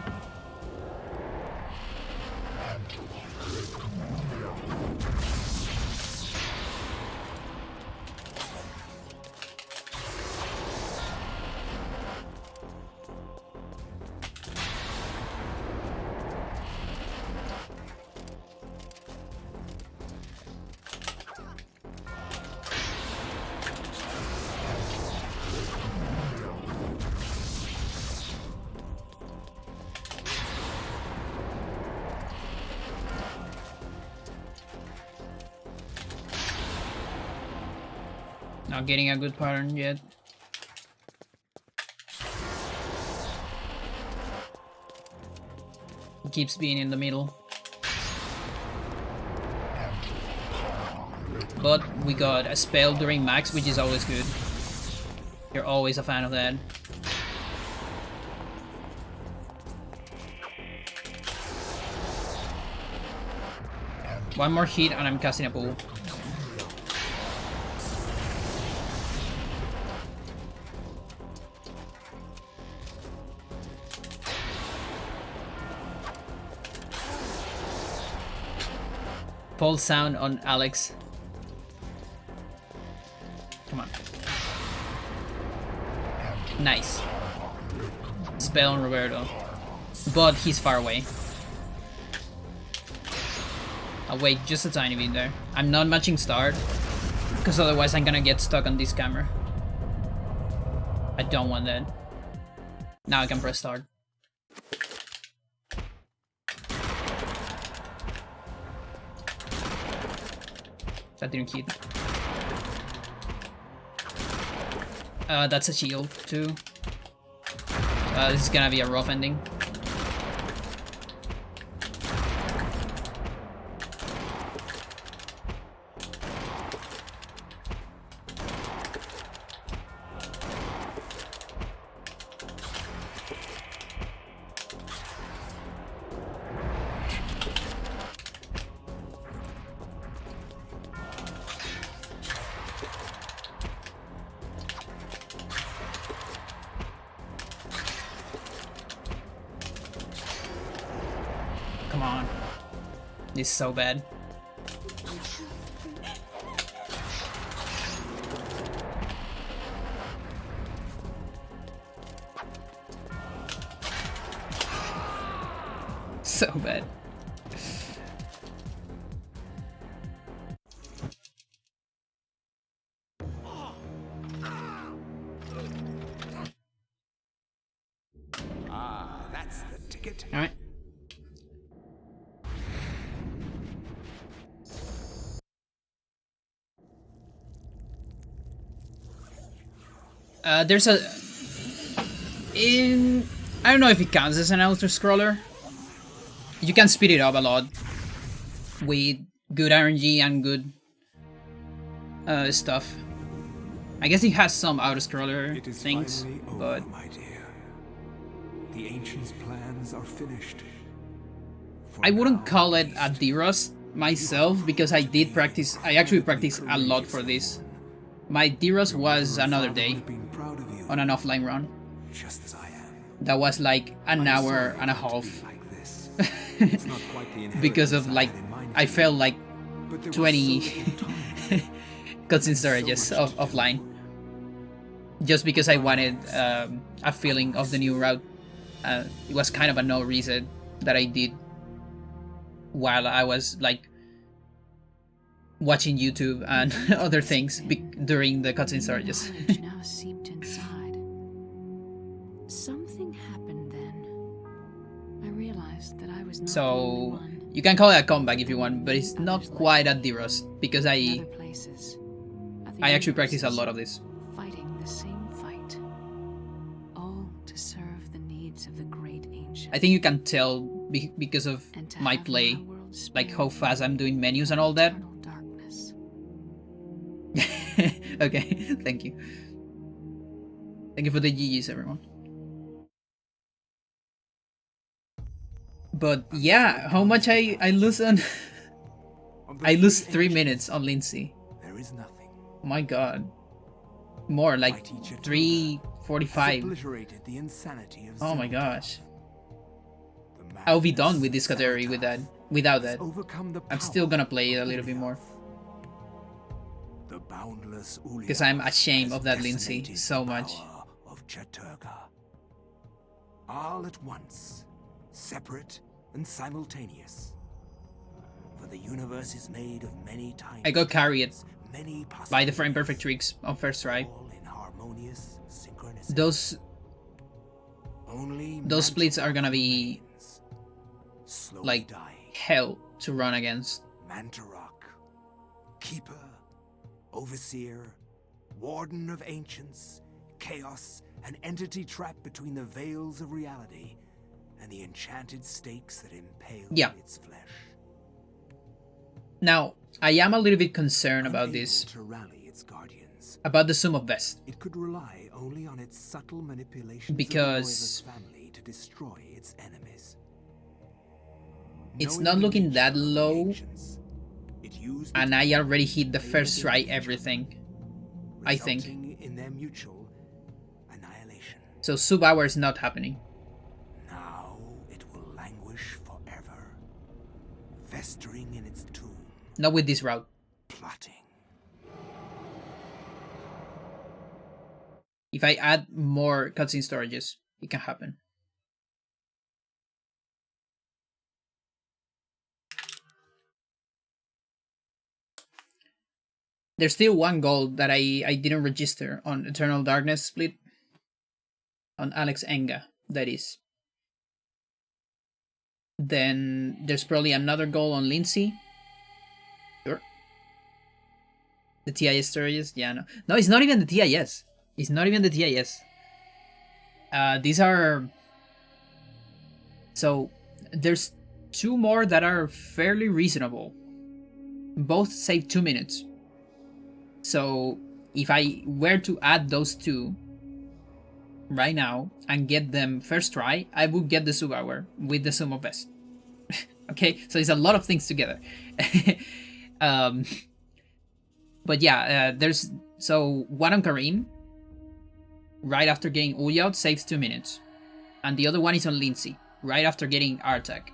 Not getting a good pattern yet. He keeps being in the middle. But we got a spell during max, which is always good. You're always a fan of that. One more hit and I'm casting a pool. Pulse sound on Alex. Come on. Nice. Spell on Roberto. But he's far away. I'll wait just a tiny bit there. I'm not matching start, because otherwise I'm gonna get stuck on this camera. I don't want that. Now I can press start. That didn't hit. That's a shield too. This is gonna be a rough ending. Come on. This is so bad. So bad. Ah, that's the ticket. All right. There's a... I don't know if it counts as an auto-scroller. You can speed it up a lot with good RNG and good stuff. I guess it has some auto-scroller things, but... my dear. The Ancients' plans are finished. I wouldn't call it a D-Rust myself, because I actually practiced a lot for this. My D-Rust was another day on an offline run. Just as I am. That was like an hour and a half. Like this. It's not quite the Because of like, I felt like but there was 20 so little time. cutscene storages offline. Just because I wanted a feeling of the new route. It was kind of a no reset that I did while I was like watching YouTube and other things during the cutscene storages. Knowledge now seeped inside. Something happened then. I realized that I was not the only So one. you can call it a comeback if you want, but it's not quite at D-Rust because Other places. I actually practice a lot of this. Fighting the same fight. All to serve the needs of the great ancient. I think you can tell because of And to my have play, my world like spared how fast I'm doing menus and all that. eternal darkness. Okay, thank you. Thank you for the GGs, everyone. But yeah, how much I lose on... I lose 3 minutes on Lindsey. There is nothing. My god. More, My like teacher Toga 3:45. has obliterated the insanity of Oh my Zelda. gosh. The I'll be done with madness this of category with that. Xel'Otath Without has that. overcome the I'm still gonna power play it a of little bit more. Ulyaoth. The boundless Because I'm Ulyaoth ashamed has of that Lindsey decimated so the much. power of Chattur'gha. All at once, separate and simultaneous. For the universe is made of many tiny I got carried many by the frame perfect possibilities, tricks on first try. all in harmonious synchronicity. Those splits are gonna be like hell to run against. Mantarok, Keeper, Overseer, Warden of Ancients, Chaos, an entity trapped between the veils of reality and the enchanted stakes that impale its flesh. Now, I am a little bit concerned about this. To rally its guardians, about the Sum of Best. it could rely only on its subtle manipulations because of the family to destroy its enemies. It's Knowing not the looking nature that of the low, ancients, it used and its I power already hit the to first try alienate each everything, other, I think. resulting in their mutual annihilation. So sub-hour is not happening. Now it will languish forever, festering in its tomb, Not with this route. plotting. If I add more cutscene storages, it can happen. There's still one goal that I didn't register on Eternal Darkness split. On Alex Enga, that is. Then there's probably another goal on Lindsey. Sure. The TIS storages? Yeah, no. No, it's not even the TIS. It's not even the TIS. These are... So, there's two more that are fairly reasonable. Both save 2 minutes. So, if I were to add those two right now and get them first try, I would get the sub-hour with the Sum of Best. Okay, so it's a lot of things together. But yeah, there's... So, one on Karim, right after getting Ulyaoth, saves 2 minutes. And the other one is on Lindsey, right after getting Artak.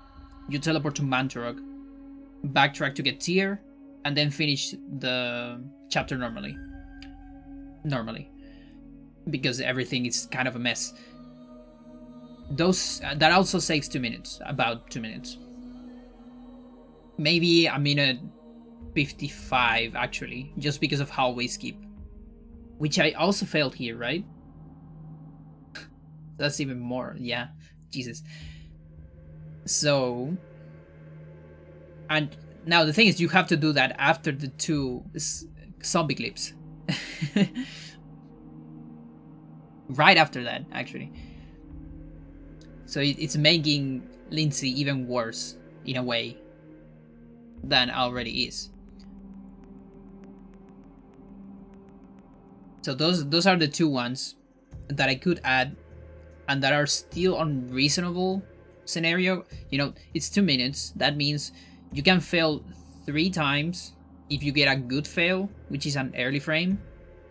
You teleport to Mantarok, backtrack to get Tyr, and then finish the chapter normally. Because everything is kind of a mess. Those that also saves 2 minutes, about 2 minutes. Maybe a minute 55 actually, just because of hallway skip, which I also failed here, right? That's even more, yeah, Jesus. So, and now the thing is, you have to do that after the two zombie clips. Right after that, actually. So it's making Lindsey even worse, in a way, than already is. So those are the two ones that I could add, and that are still unreasonable scenario. You know, it's 2 minutes. That means you can fail 3 times if you get a good fail, which is an early frame.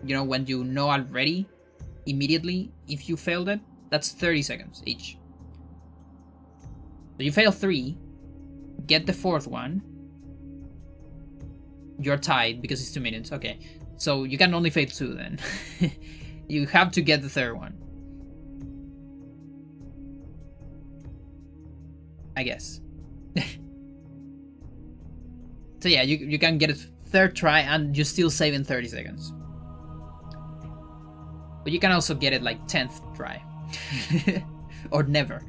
You know, when you know already, immediately, if you failed it, that's 30 seconds each. So you fail 3, get the 4th one, you're tied because it's 2 minutes. Okay, so you can only fail 2 then. You have to get the 3rd one, I guess. So yeah, you can get a 3rd try and you still save in 30 seconds. But you can also get it like 10th try. Or never.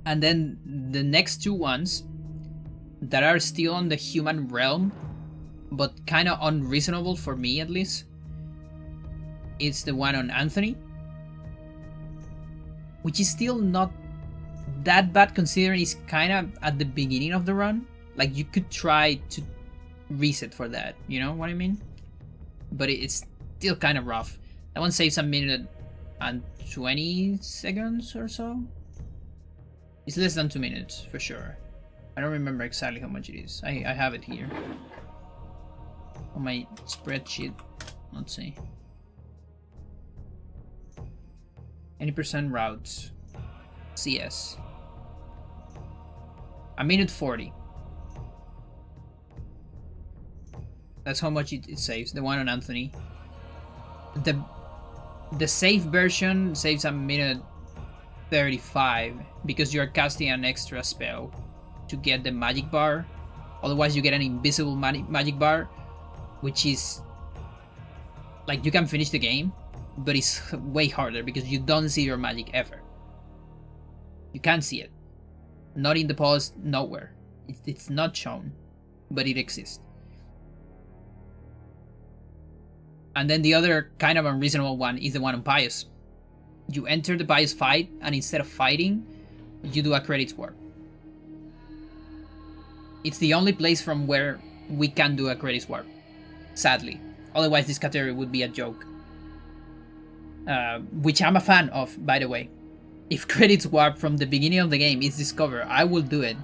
And then the next two ones that are still on the human realm, but kind of unreasonable for me at least, it's the one on Anthony, which is still not that bad considering it's kind of at the beginning of the run. Like, you could try to reset for that, you know what I mean? But it's still kind of rough. That one saves a minute and 20 seconds or so. It's less than 2 minutes for sure. I don't remember exactly how much it is. I have it here. on my spreadsheet. Let's see. Any percent routes. CS. A minute 40. That's how much it saves. The one on Anthony. The safe version saves a minute 35 because you're casting an extra spell to get the magic bar. Otherwise you get an invisible magic bar, which is like you can finish the game, but it's way harder because you don't see your magic ever. You can't see it. Not in the pause, nowhere. It's not shown, but it exists. And then the other kind of unreasonable one is the one on Pious. You enter the Pious fight, and instead of fighting, you do a credits warp. It's the only place from where we can do a credits warp, sadly. Otherwise, this category would be a joke. Which I'm a fan of, by the way. If credits warp from the beginning of the game is discovered, I will do it.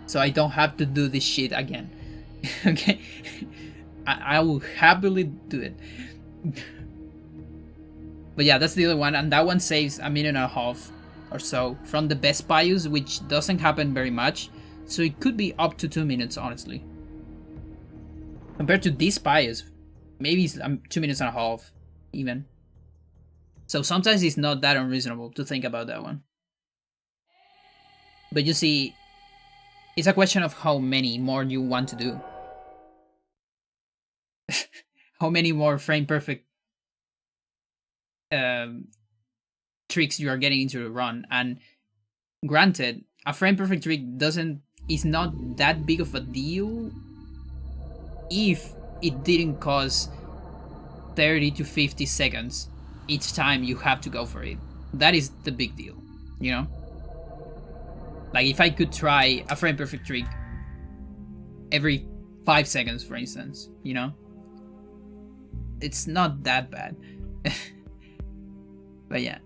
So I don't have to do this shit again. Okay? I will happily do it. But yeah, that's the other one, and that one saves a minute and a half or so from the best Pious, which doesn't happen very much, so it could be up to 2 minutes, honestly. Compared to this Pious, maybe it's 2 minutes and a half, even. So sometimes it's not that unreasonable to think about that one. But you see, it's a question of how many more you want to do. How many more frame perfect tricks you are getting into the run. And granted, a frame perfect trick is not that big of a deal if it didn't cost 30 to 50 seconds each time you have to go for it. That is the big deal, you know? Like if I could try a frame perfect trick every 5 seconds, for instance, you know? It's not that bad. But yeah.